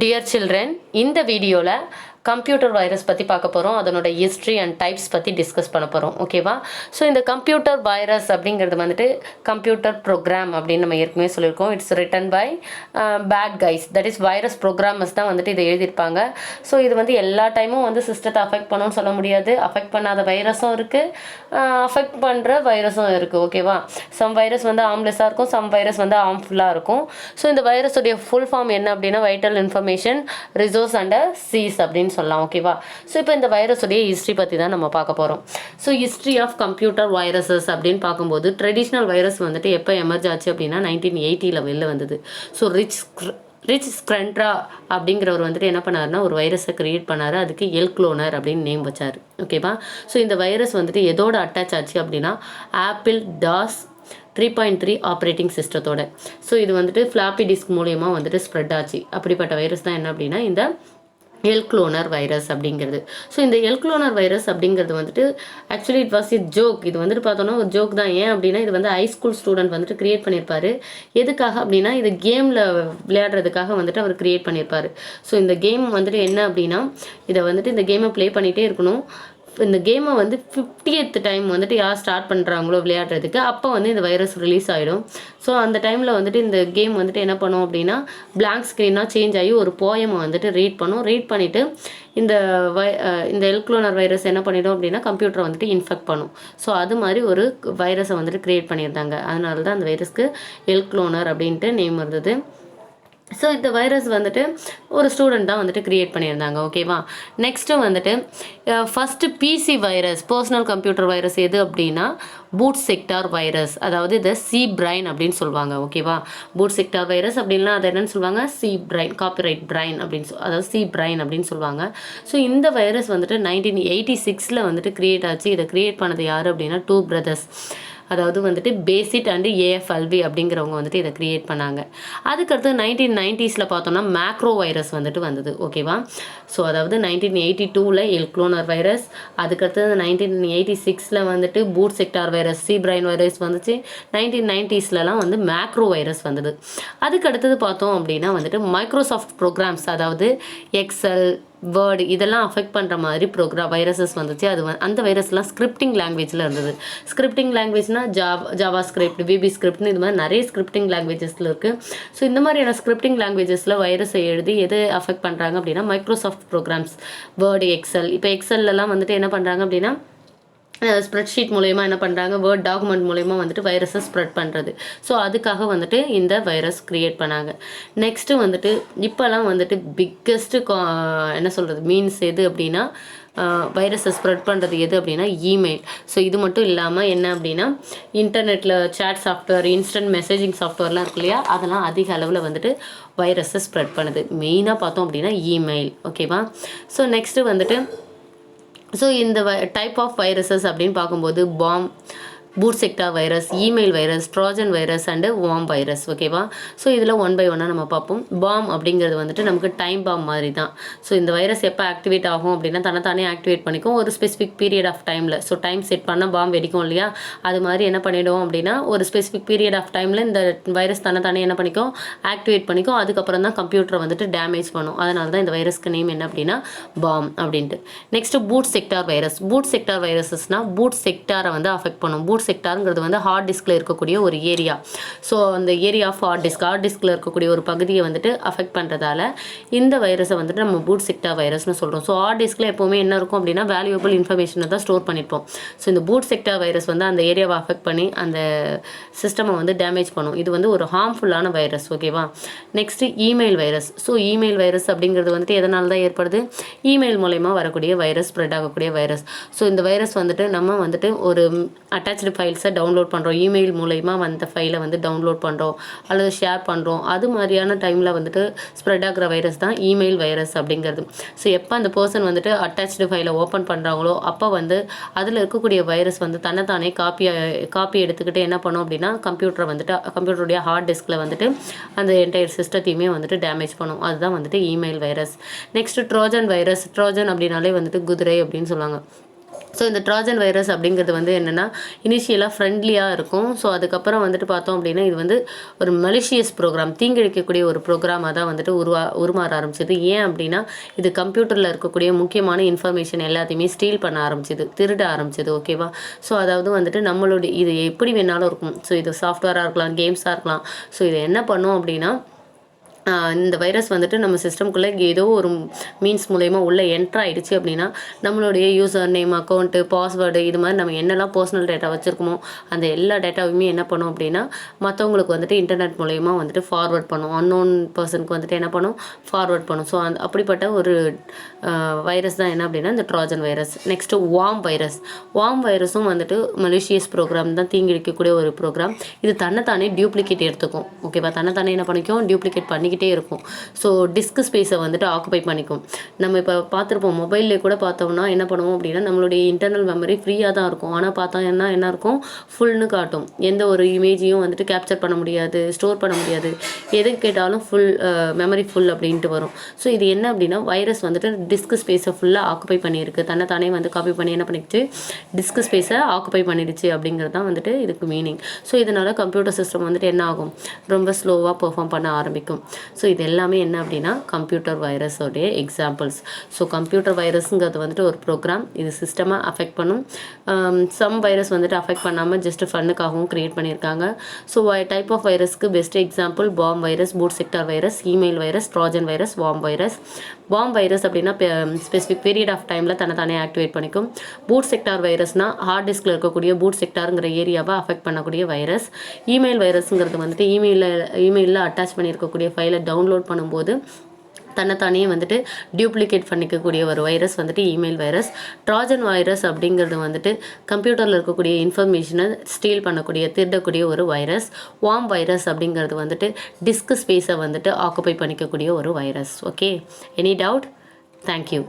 Dear children, இந்த வீடியோவில் computer virus பற்றி பார்க்க போகிறோம். அதனோட ஹிஸ்ட்ரி அண்ட் டைப்ஸ் பற்றி டிஸ்கஸ் பண்ண போகிறோம். ஓகேவா? ஸோ இந்த கம்ப்யூட்டர் வைரஸ் அப்படிங்கிறது வந்துட்டு கம்ப்யூட்டர் ப்ரோக்ராம் அப்படின்னு நம்ம ஏற்கனவே சொல்லியிருக்கோம். It's written by bad guys, that is virus programmers தான் வந்துட்டு இதை எழுதியிருப்பாங்க. ஸோ இது வந்து எல்லா டைமும் வந்து சிஸ்டத்தை அஃபெக்ட் பண்ணணும்னு சொல்ல முடியாது. அஃபெக்ட் பண்ணாத வைரஸும் இருக்குது, அஃபெக்ட் பண்ணுற வைரஸும் இருக்குது. ஓகேவா? சம் வைரஸ் வந்து ஹார்ம்லெஸ்ஸாக இருக்கும், சம் வைரஸ் வந்து ஹார்ம்ஃபுல்லாக இருக்கும். ஸோ இந்த வைரஸுடைய ஃபுல் ஃபார்ம் என்ன அப்படின்னா vital information resource and seize அப்படின்னு சொல்லலாம். ஓகேவா? ஸோ இப்போ இந்த வைரஸுடைய ஹிஸ்ட்ரி பற்றி தான் நம்ம பார்க்க போகிறோம். So history of computer viruses அப்படின்னு பார்க்கும்போது ட்ரெடிஷ்னல் வைரஸ் வந்துட்டு எப்போ எமர்ஜ் ஆச்சு அப்படின்னா 1980 வெளில வந்தது. ஸோ ரிச் ஸ்க்ரெண்ட்ரா அப்படிங்கிறவர் வந்துட்டு என்ன பண்ணாருன்னா ஒரு வைரஸை கிரியேட் பண்ணார். அதுக்கு எல்க்ளோனர் அப்படின்னு நேம் வச்சார். ஓகேவா? ஸோ இந்த வைரஸ் வந்துட்டு எதோட அட்டாச் ஆச்சு அப்படின்னா ஆப்பிள் டாஸ் 3.3 ஆப்ரேட்டிங் சிஸ்டத்தோட. ஸோ இது வந்துட்டு ஃப்ளாப்பி டிஸ்க் மூலயமா வந்துட்டு ஸ்ப்ரெட் ஆச்சு. அப்படிப்பட்ட வைரஸ் தான் என்ன அப்படின்னா இந்த எல்க்ளோனர் வைரஸ் அப்படிங்கிறது. ஸோ இந்த எல்க்ளோனர் வைரஸ் அப்படிங்கிறது வந்துட்டு actually it was it joke. இது வந்துட்டு பார்த்தோன்னா ஒரு ஜோக் தான். ஏன் அப்படின்னா இது வந்து ஹைஸ்கூல் ஸ்டூடெண்ட் வந்துட்டு கிரியேட் பண்ணியிருப்பாரு. எதுக்காக அப்படின்னா இது கேமில் விளையாடுறதுக்காக வந்துட்டு அவர் கிரியேட் பண்ணியிருப்பார். ஸோ இந்த கேம் வந்துட்டு என்ன அப்படின்னா இதை வந்துட்டு இந்த கேமை ப்ளே பண்ணிகிட்டே இருக்கணும். இந்த கேமை வந்து 50th டைம் வந்துட்டு யார் ஸ்டார்ட் பண்ணுறாங்களோ விளையாடுறதுக்கு அப்போ வந்து இந்த வைரஸ் ரிலீஸ் ஆகிடும். ஸோ அந்த டைமில் வந்துட்டு இந்த கேம் வந்துட்டு என்ன பண்ணும் அப்படின்னா பிளாங்க் ஸ்க்ரீனாக சேஞ்ச் ஆகி ஒரு போயமை வந்துட்டு ரீட் பண்ணிவிட்டு இந்த எல்க்ளோனர் வைரஸ் என்ன பண்ணிடும் அப்படின்னா கம்ப்யூட்டரை வந்துட்டு இன்ஃபெக்ட் பண்ணும். ஸோ அது மாதிரி ஒரு வைரஸை வந்துட்டு க்ரியேட் பண்ணியிருந்தாங்க. அதனால தான் அந்த வைரஸ்க்கு எல்க்ளோனர் அப்படின்ட்டு நேம் இருந்தது. ஸோ இந்த வைரஸ் வந்துட்டு ஒரு ஸ்டூடெண்ட் தான் வந்துட்டு க்ரியேட் பண்ணியிருந்தாங்க. ஓகேவா? நெக்ஸ்ட்டு வந்துட்டு first PC virus, personal computer virus எது அப்படின்னா பூட் செக்டார் வைரஸ். அதாவது இதை சி பிரைன் அப்படின்னு சொல்லுவாங்க. ஓகேவா? பூட் செக்டார் வைரஸ் அப்படின்னா அதை என்னன்னு சொல்லுவாங்க சி பிரைன், காப்பிரைட் பிரைன் அப்படின்னு அதாவது சி பிரைன் அப்படின்னு சொல்லுவாங்க. ஸோ இந்த வைரஸ் வந்துட்டு 1986 வந்துட்டு க்ரியேட் ஆச்சு. இதை க்ரியேட் பண்ணது யார் அப்படின்னா 2 brothers. அதாவது வந்துட்டு பேசிட் அண்டு ஏஎஃப்எல்வி அப்படிங்கிறவங்க வந்துட்டு இதை க்ரியேட் பண்ணாங்க. அதுக்கடுத்து 1990s பார்த்தோம்னா மேக்ரோ வைரஸ் வந்துட்டு வந்தது. ஓகேவா? ஸோ அதாவது 1982 எல்க்ளோனர் வைரஸ், அதுக்கடுத்து 1986 வந்துட்டு boot sector virus, C brain virus வந்துச்சு. 1990s வந்து மேக்ரோ வைரஸ் வந்தது. அதுக்கடுத்தது பார்த்தோம் அப்படின்னா வந்துட்டு மைக்ரோசாஃப்ட் ப்ரோக்ராம்ஸ், அதாவது எக்ஸல், வேர்டு இதெல்லாம் அஃபெக்ட் பண்ணுற மாதிரி வைரஸஸ் வந்துச்சு. அந்த வைரஸ்லாம் ஸ்கிரிப்டிங் லாங்குவேஜில் இருந்தது. ஸ்கிரிப்டிங் லாங்குவேஜ்னால் ஜாவா ஸ்கிரிப்ட், விபி ஸ்கிரிப்ட்னு இது மாதிரி நிறைய ஸ்கிரிப்டிங் லாங்குவேஜஸில் இருக்குது. ஸோ இந்த மாதிரியான ஸ்கிரிப்டிங் லாங்குவேஜஸில் வைரஸை எழுதி எது அஃபெக்ட் பண்ணுறாங்க அப்படின்னா மைக்ரோசாஃப்ட் ப்ரோக்ராம்ஸ், வேர்டு, எக்ஸல். இப்போ எக்ஸல்லாம் வந்துட்டு என்ன பண்ணுறாங்க அப்படின்னா ஸ்ப்ரெட்ஷீட் மூலயமா என்ன பண்ணுறாங்க வேர்ட் டாக்குமெண்ட் மூலயமா வந்துட்டு வைரஸை ஸ்ப்ரெட் பண்ணுறது. ஸோ அதுக்காக வந்துட்டு இந்த வைரஸ் க்ரியேட் பண்ணாங்க. நெக்ஸ்ட்டு வந்துட்டு இப்போலாம் வந்துட்டு பிக்கஸ்ட்டு என்ன சொல்கிறது மீன்ஸ் எது அப்படின்னா வைரஸை ஸ்ப்ரெட் பண்ணுறது எது அப்படின்னா இமெயில். ஸோ இது மட்டும் இல்லாமல் என்ன அப்படின்னா இன்டர்நெட்டில் சேட் சாஃப்ட்வேர், இன்ஸ்டன்ட் மெசேஜிங் சாஃப்ட்வேர்லாம் இருக்கு இல்லையா, அதெல்லாம் அதிக அளவில் வந்துட்டு வைரஸை ஸ்ப்ரெட் பண்ணுது. மெயினாக பார்த்தோம் அப்படின்னா இமெயில். ஓகேவா? ஸோ நெக்ஸ்ட்டு வந்துட்டு ஸோ இந்த டைப் ஆஃப் வைரஸஸ் அப்படின்னு பார்க்கும்போது bomb, boot sector virus, email virus, Trojan virus and worm virus. ஓகேவா? ஸோ இதில் 1 by 1 நம்ம பார்ப்போம். பாம் அப்படிங்கிறது வந்துட்டு நமக்கு டைம் பாம் மாதிரி தான். ஸோ இந்த வைரஸ் எப்போ ஆக்டிவேட் ஆகும் அப்படின்னா தன்னைத்தானே ஆக்டிவேட் பண்ணிக்கும் ஒரு ஸ்பெசிஃபிக் பீரியட் ஆஃப் டைமில். ஸோ டைம் செட் பண்ணால் பாம் வெடிக்கும் இல்லையா, அது மாதிரி என்ன பண்ணிவிடும் அப்படின்னா ஒரு ஸ்பெசிஃபிக் பீரியட் ஆஃப் டைமில் இந்த வைரஸ் தன்னைத்தானே என்ன பண்ணிக்கும் ஆக்டிவேட் பண்ணிக்கும். அதுக்கப்புறம் தான் கம்ப்யூட்டரை வந்துட்டு டேமேஜ் பண்ணும். அதனால தான் இந்த வைரஸ்க்கு நேம் என்ன அப்படின்னா பாம் அப்படின்ட்டு. Next boot sector virus. Boot sector வைரஸஸ்னால் பூட் செக்டாரை வந்து அஃபெக்ட் பண்ணும். பூட் செக்டாருங்கிறது வந்து ஹார்ட் டிஸ்கில் இருக்கக்கூடிய ஒரு ஏரியா. ஸோ அந்த ஏரியா ஆஃப் ஹார்ட் டிஸ்கில் இருக்கக்கூடிய ஒரு பகுதியை வந்துட்டு அஃபெக்ட் பண்ணுறதால இந்த வைரஸை வந்துட்டு நம்ம பூட் செக்டார் வைரஸ்னு சொல்கிறோம். ஸோ ஹார்ட் டிஸ்கில் எப்போவுமே என்ன இருக்கும் அப்படின்னா வேல்யூபிள் இன்ஃபர்மேஷனை தான் ஸ்டோர் பண்ணியிருப்போம். ஸோ இந்த பூட் செக்டார் வைரஸ் வந்து அந்த ஏரியாவை அஃபெக்ட் பண்ணி அந்த சிஸ்டமை வந்து டேமேஜ் பண்ணும். இது வந்து ஒரு ஹார்ம்ஃபுல்லான வைரஸ். ஓகேவா? Next email virus. So email virus அப்படிங்கிறது வந்துட்டு எதனால தான் ஏற்படுது, இமெயில் மூலயமா வரக்கூடிய வைரஸ், ஸ்ப்ரெட் ஆகக்கூடிய வைரஸ். ஸோ இந்த வைரஸ் வந்துட்டு நம்ம வந்துட்டு ஒரு அட்டாச்டு ஃபைல்ஸை டவுன்லோட் பண்ணுறோம், இமெயில் மூலயமா வந்த ஃபைலை வந்து டவுன்லோட் பண்ணுறோம் அல்லது ஷேர் பண்ணுறோம். அது மாதிரியான டைமில் வந்துட்டு ஸ்ப்ரெட் ஆகிற வைரஸ் தான் இமெயில் வைரஸ் அப்படிங்கிறது. ஸோ எப்போ அந்த பர்சன் வந்துட்டு அட்டாச்டு ஃபைலை ஓப்பன் பண்ணுறாங்களோ அப்போ வந்து அதில் இருக்கக்கூடிய வைரஸ் வந்து தன்னைத்தானே காப்பி எடுத்துக்கிட்டு என்ன பண்ணும் அப்படின்னா கம்ப்யூட்டருடைய ஹார்ட் டிஸ்கில் வந்துட்டு அந்த என்டையர் சிஸ்டத்தையுமே வந்துட்டு டேமேஜ் பண்ணும். அதுதான் வந்துட்டு email virus. Next Trojan virus. Trojan அப்படின்னாலே வந்துட்டு குதிரை அப்படின்னு சொல்லுவாங்க. ஸோ இந்த ட்ராஜன் வைரஸ் அப்படிங்கிறது வந்து என்னென்னா இனிஷியலாக ஃப்ரெண்ட்லியாக இருக்கும். ஸோ அதுக்கப்புறம் வந்துட்டு பார்த்தோம் அப்படின்னா இது வந்து ஒரு மலிஷியஸ் ப்ரோக்ராம், தீங்கிழிக்கக்கூடிய ஒரு ப்ரோக்ராமாக தான் வந்துட்டு உருமாற ஆரம்பிச்சிது. ஏன் அப்படின்னா இது கம்ப்யூட்டரில் இருக்கக்கூடிய முக்கியமான இன்ஃபர்மேஷன் எல்லாத்தையுமே ஸ்டீல் பண்ண ஆரம்பிச்சிது, திருட ஆரம்பிச்சிது. ஓகேவா? ஸோ அதாவது வந்துட்டு நம்மளுடைய இது எப்படி வேணாலும் இருக்கும். ஸோ இது சாஃப்ட்வேராக இருக்கலாம், கேம்ஸாக இருக்கலாம். ஸோ இது என்ன பண்ணும் அப்படின்னா இந்த வைரஸ் வந்துட்டு நம்ம சிஸ்டம்குள்ளே ஏதோ ஒரு மீன்ஸ் மூலயமா உள்ளே என்ட்ரு ஆகிடுச்சு அப்படின்னா நம்மளுடைய யூசர் நேம், அக்கௌண்ட்டு, பாஸ்வேர்டு, இது மாதிரி நம்ம என்னெல்லாம் பர்சனல் டேட்டா வச்சுருக்கோமோ அந்த எல்லா டேட்டாவுமே என்ன பண்ணும் அப்படின்னா மற்றவங்களுக்கு வந்துட்டு இன்டர்நெட் மூலயமா வந்துட்டு ஃபார்வர்ட் பண்ணும். அன்னோன் பர்சனுக்கு வந்துட்டு என்ன பண்ணும், ஃபார்வர்ட் பண்ணும். ஸோ அப்படிப்பட்ட ஒரு வைரஸ் தான் என்ன அப்படின்னா இந்த ட்ராஜன் வைரஸ். நெக்ஸ்ட்டு வார்ம் வைரஸும் வந்துட்டு மலேசியஸ் ப்ரோக்ராம் தான், தீங்கிழிக்கக்கூடிய ஒரு ப்ரோக்ராம். இது தன்னைத்தானே டியூப்ளிகேட் எடுத்துக்கும். ஓகேவா? தன்னைத்தானே என்ன பண்ணிக்கும், டியூப்ளிகேட் பண்ணிக்கிட்டே இருக்கும். ஸோ டிஸ்க் ஸ்பேஸை வந்துட்டு ஆக்குபை பண்ணிக்கும். நம்ம இப்போ பார்த்துருப்போம், மொபைல்லே கூட பார்த்தோம்னா என்ன பண்ணுவோம் அப்படின்னா நம்மளுடைய இன்டர்னல் மெமரி ஃப்ரீயாக தான் இருக்கும். ஆனால் பார்த்தா என்ன இருக்கும், ஃபுல்னு காட்டும். எந்த ஒரு இமேஜையும் வந்துட்டு கேப்சர் பண்ண முடியாது, ஸ்டோர் பண்ண முடியாது. எதுக்கு கேட்டாலும் ஃபுல் மெமரி ஃபுல் அப்படின்ட்டு வரும். ஸோ இது என்ன அப்படின்னா வைரஸ் வந்துட்டு டிஸ்க் ஸ்பேஸை ஃபுல்லாக ஆக்குபை பண்ணியிருக்கு. தன்னைத்தானே வந்து காப்பி பண்ணி என்ன பண்ணிடுச்சு, டிஸ்க் ஸ்பேஸை ஆக்குபை பண்ணிடுச்சு அப்படிங்கிறது தான் வந்துட்டு இதுக்கு மீனிங். ஸோ இதனால் கம்ப்யூட்டர் சிஸ்டம் வந்துட்டு என்ன ஆகும், ரொம்ப ஸ்லோவாக பெர்ஃபார்ம் பண்ண ஆரம்பிக்கும். ஸோ இது எல்லாமே என்ன அப்படின்னா கம்ப்யூட்டர் வைரஸோடைய எக்ஸாம்பிள்ஸ். ஸோ கம்ப்யூட்டர் வைரஸுங்கிறது வந்துட்டு ஒரு ப்ரோக்ராம், இது சிஸ்டமாக அஃபெக்ட் பண்ணும். சம் வைரஸ் வந்துட்டு அஃபெக்ட் பண்ணாமல் ஜஸ்ட் ஃபன்னுக்காகவும் க்ரியேட் பண்ணியிருக்காங்க. ஸோ டைப் ஆஃப் வைரஸ்க்கு best example bomb virus, boot sector virus, email virus, Trojan virus, worm virus. Worm virus அப்படின்னா ஸ்பெசிஃபிக் பீரியட் ஆஃப் டைமில் தன்னை ஆக்டிவேட் பண்ணிக்கும். பூட் செக்டார் வைரஸ்னால் ஹார்ட் டிஸ்கில் இருக்கக்கூடிய பூட் செக்டாருங்கிற ஏரியாவை அஃபெக்ட் பண்ணக்கூடிய வைரஸ். இமெயில் வைரஸுங்கிறது வந்துட்டு இமெயிலில் அட்டாச் பண்ணியிருக்கக்கூடிய ஃபைலை டவுன்லோட் பண்ணும்போது தன்னைத்தானே வந்துட்டு டியூப்ளிகேட் பண்ணிக்கக்கூடிய ஒரு வைரஸ் வந்துட்டு இமெயில் வைரஸ். ட்ராஜன் வைரஸ் அப்படிங்கிறது வந்துட்டு கம்ப்யூட்டரில் இருக்கக்கூடிய இன்ஃபர்மேஷனை ஸ்டீல் பண்ணக்கூடிய, திருடக்கூடிய ஒரு வைரஸ். வார்ம் வைரஸ் அப்படிங்கிறது வந்துட்டு டிஸ்க் ஸ்பேஸை வந்துட்டு ஆக்குபை பண்ணிக்கக்கூடிய ஒரு virus. Okay, any doubt? Thank you.